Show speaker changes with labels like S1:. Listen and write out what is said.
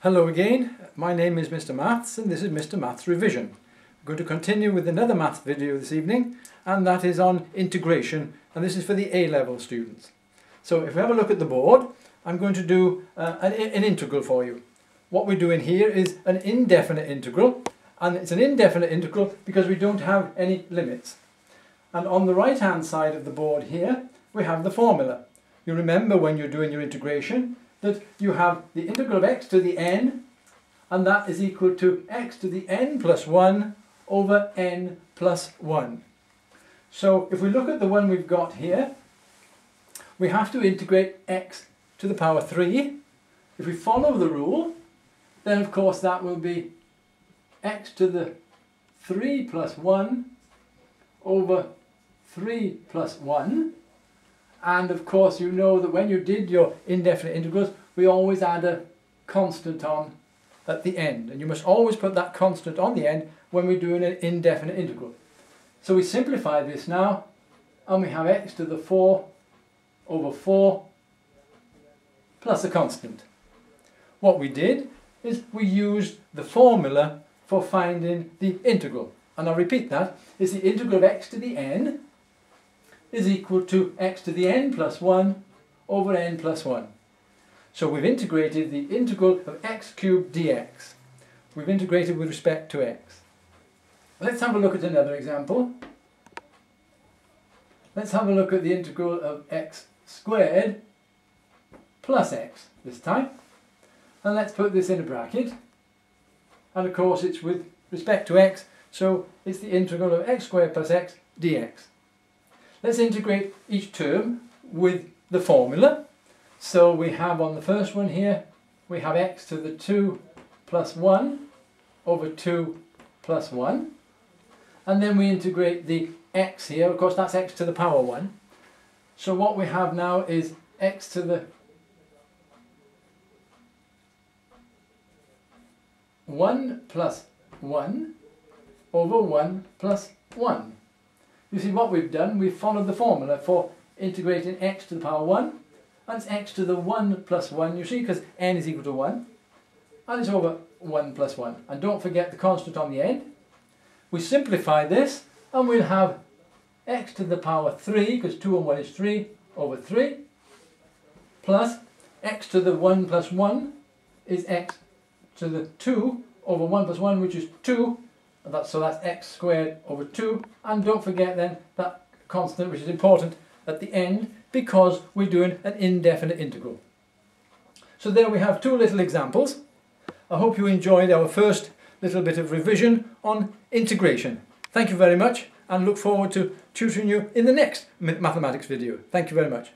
S1: Hello again, my name is Mr. Maths and this is Mr. Maths Revision. I'm going to continue with another maths video this evening, and that is on integration, and this is for the A-level students. So if we have a look at the board, I'm going to do an integral for you. What we're doing here is an indefinite integral, and it's an indefinite integral because we don't have any limits. And on the right hand side of the board here we have the formula. You remember when you're doing your integration that you have the integral of x to the n, and that is equal to x to the n plus 1 over n plus 1. So if we look at the one we've got here, we have to integrate x to the power 3. If we follow the rule, then of course that will be x to the 3 plus 1 over 3 plus 1. And of course you know that when you did your indefinite integrals, we always add a constant on at the end. And you must always put that constant on the end when we're doing an indefinite integral. So we simplify this now, and we have x to the 4 over 4 plus a constant. What we did is we used the formula for finding the integral. And I'll repeat that. It's the integral of x to the n is equal to x to the n plus 1 over n plus 1. So we've integrated the integral of x cubed dx. We've integrated with respect to x. Let's have a look at another example. Let's have a look at the integral of x squared plus x this time. And let's put this in a bracket. And of course it's with respect to x, so it's the integral of x squared plus x dx. Let's integrate each term with the formula. So we have on the first one here, we have x to the 2 plus 1 over 2 plus 1. And then we integrate the x here, of course that's x to the power 1. So what we have now is x to the 1 plus 1 over 1 plus 1. You see what we've done, we've followed the formula for integrating x to the power 1, and it's x to the 1 plus 1, you see, because n is equal to 1, and it's over 1 plus 1. And don't forget the constant on the end. We simplify this, and we'll have x to the power 3, because 2 and 1 is 3, over 3, plus x to the 1 plus 1 is x to the 2 over 1 plus 1, which is 2, so that's x squared over 2, and don't forget then that constant, which is important at the end because we're doing an indefinite integral. So there we have two little examples. I hope you enjoyed our first little bit of revision on integration. Thank you very much, and look forward to tutoring you in the next mathematics video. Thank you very much.